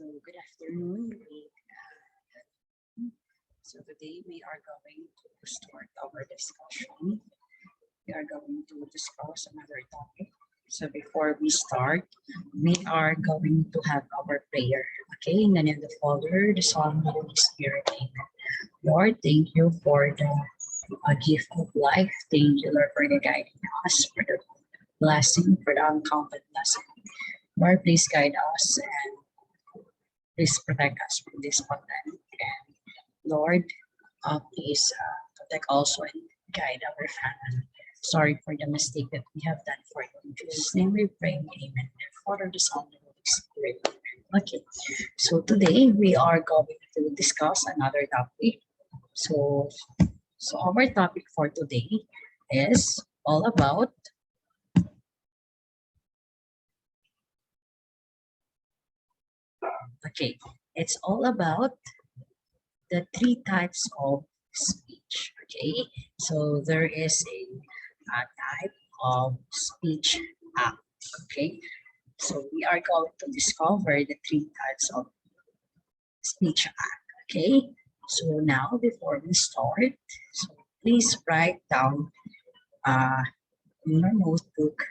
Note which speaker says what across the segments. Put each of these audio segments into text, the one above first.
Speaker 1: So good afternoon. So today we are going to start our discussion. We are going to discuss another topic. So before we start, we are going to have our prayer. Okay, in the name of the Father, the Son, and the Holy Spirit. Amen. Lord, thank you for the gift of life. Thank you, Lord, for the guiding us, for the blessing, for the uncounted blessing. Lord, please guide us and please protect us from this pandemic. And Lord, please protect also and guide our family. Sorry for the mistake that we have done for you. In Jesus' name we pray. Amen. Father, the Son, and the Holy Spirit. Amen. Okay, so today we are going to discuss another topic. So our topic for today is all about it's all about the three types of speech. Okay, so there is a type of speech act. Okay, so we are going to discover the three types of speech act. Okay, so now before we start, so please write down in your notebook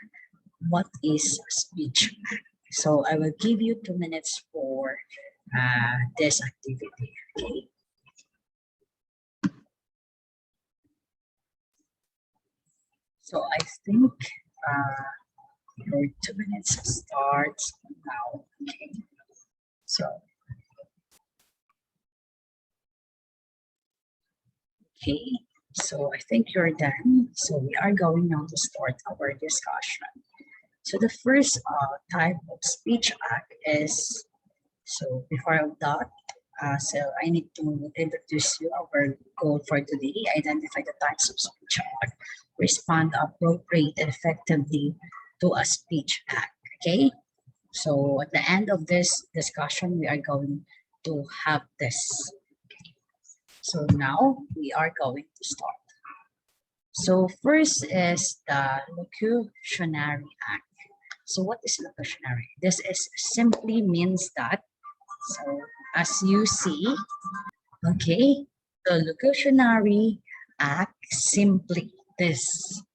Speaker 1: what is speech act. So I will give you 2 minutes for this activity. Okay. So I think your 2 minutes starts now. Okay. So I think you're done. So we are going now to start our discussion. So the first type of speech act is, so before that, so I need to introduce you our goal for today. Identify the types of speech act, respond appropriate and effectively to a speech act. Okay, so at the end of this discussion, we are going to have this. So now we are going to start. So first is the locutionary act. So what is locutionary? This is simply means that, so as you see, okay, the locutionary act simply this.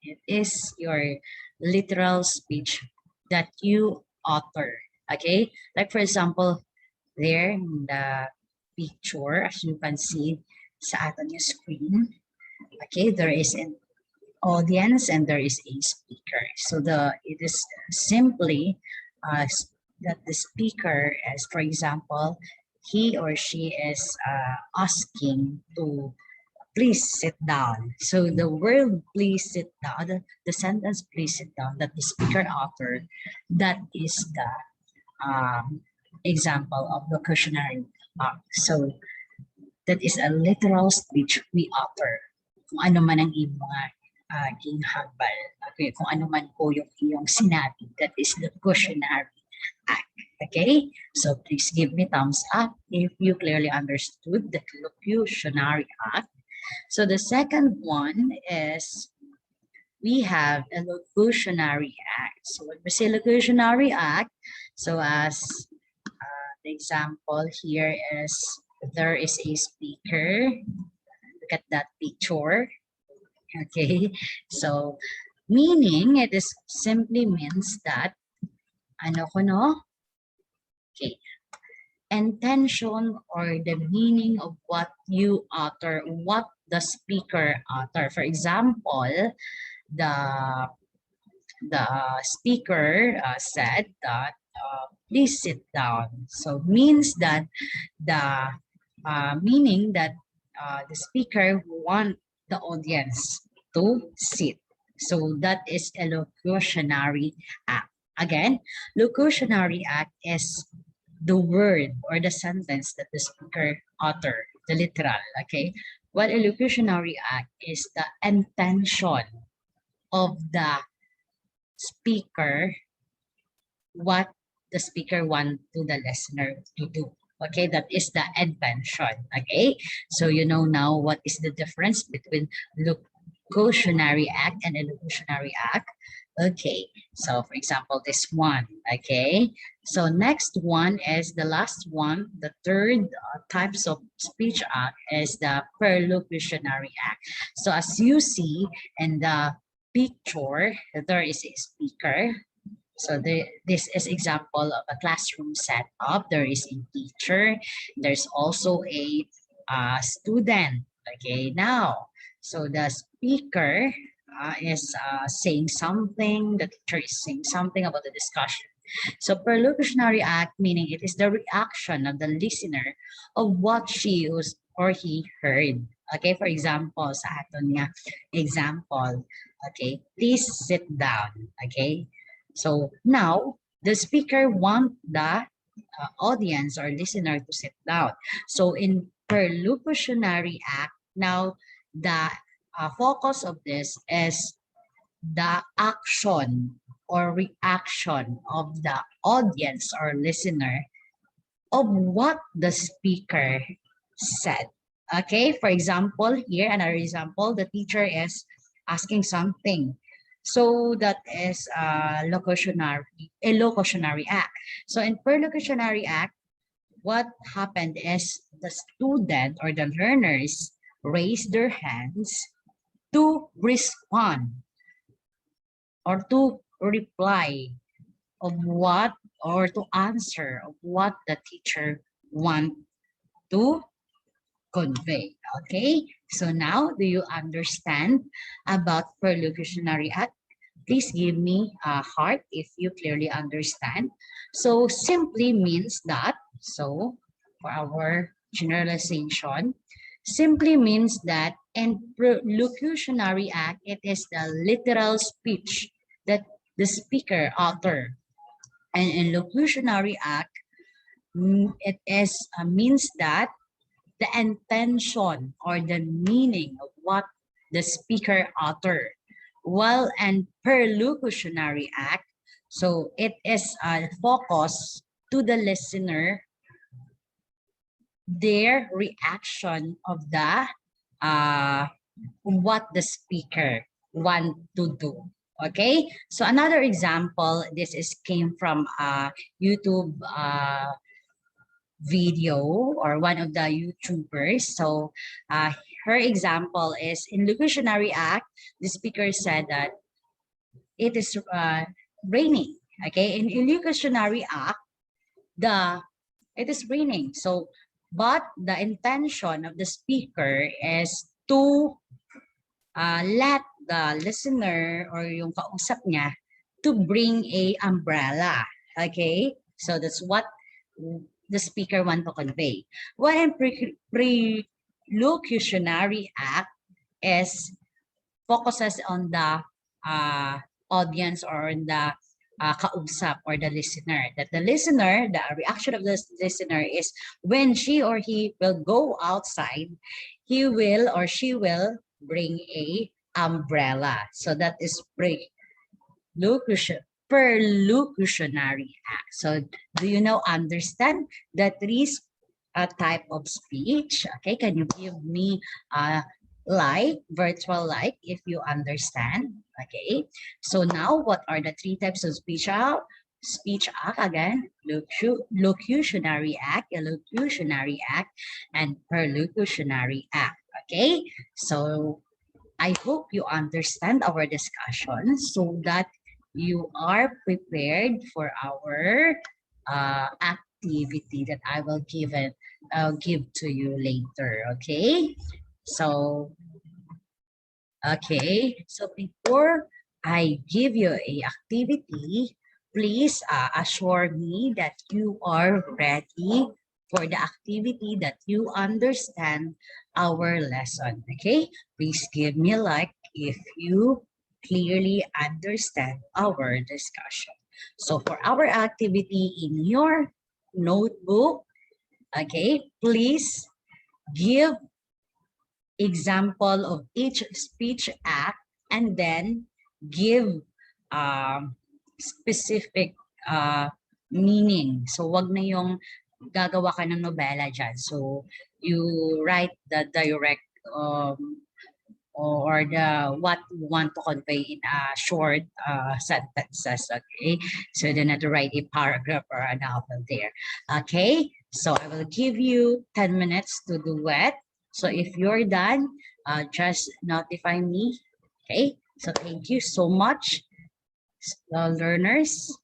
Speaker 1: It is your literal speech that you utter. Okay, like for example, there in the picture, as you can see sa atin yung screen, okay, there is an audience and there is a speaker. So it is simply that the speaker is, for example, he or she is asking to please sit down. So the word please sit down, the sentence please sit down that the speaker uttered, that is the example of locutionary act. So that is a literal speech we utter. Kung ano man ang iyong ginhambal. Okay, kung ano man po yung iyong sinabi, that is the locutionary act. Okay, so please give me thumbs up if you clearly understood the locutionary act. So the second one is we have a locutionary act. So when we say locutionary act, so as the example here is there is a speaker. Look at that picture. Okay, so meaning it is simply means that ano ko no? Okay, intention or the meaning of what you utter, what the speaker utter. For example, the speaker said that please sit down. So means that the meaning that the speaker want the audience to sit. So that is a locutionary act. Again, locutionary act is the word or the sentence that the speaker utter, the literal, okay? While a locutionary act is the intention of the speaker, what the speaker want to the listener to do. Okay, that is the intention. Okay, so you know now what is the difference between locutionary act and illusionary act. Okay, so for example, this one, okay? So next one is the last one, the third types of speech act is the perlocutionary act. So as you see in the picture, there is a speaker. So this is example of a classroom setup. There is a teacher. There's also a student. Okay, now, so the speaker is saying something. The teacher is saying something about the discussion. So perlocutionary act, meaning it is the reaction of the listener of what she or he heard. Okay, for example, sa aton nga example, okay, please sit down. Okay, so now the speaker want the audience or listener to sit down. So in perlocutionary act, now the focus of this is the action or reaction of the audience or listener of what the speaker said. Okay, for example, here another example, the teacher is asking something. So that is a locutionary act. So in perlocutionary act, what happened is the student or the learners raise their hands to respond or to reply of what or to answer of what the teacher want to convey. Okay, so now do you understand about perlocutionary act? Please give me a heart if you clearly understand. So simply means that, so for our generalization, simply means that in perlocutionary act, it is the literal speech that the speaker utter. And in locutionary act, it is means that the intention or the meaning of what the speaker uttered. While in perlocutionary act, so it is a focus to the listener, their reaction of the what the speaker want to do. Okay, so another example, this is came from YouTube video or one of the YouTubers. So her example is in locutionary act, the speaker said that it is raining. Okay, in locutionary act, the it is raining. So, but the intention of the speaker is to let the listener or yung kausap niya to bring a umbrella. Okay, so that's what the speaker want to convey. What in pre-locutionary act is focuses on the audience or on the kausap or the listener. That the listener, the reaction of the listener is when she or he will go outside, he will or she will bring a umbrella. So that is perlocutionary act. So do you now understand that there is a type of speech? Okay, can you give me a virtual like if you understand? Okay, so now what are the three types of speech act? Speech act again, locutionary act, illocutionary act, and perlocutionary act. Okay, so I hope you understand our discussion so that you are prepared for our activity that I will give to you later. Okay, so so before I give you a activity, please assure me that you are ready for the activity, that you understand our lesson. Okay, please give me a like if you clearly understand our discussion. So for our activity in your notebook, okay, please give example of each speech act and then give specific meaning. So wag na yung gagawa ka ng nobela dyan. So you write the direct or the what you want to convey in a short sentences. Okay, so you don't have to write a paragraph or a novel there. Okay, so I will give you 10 minutes to do it. So if you're done, just notify me. Okay, so thank you so much, learners.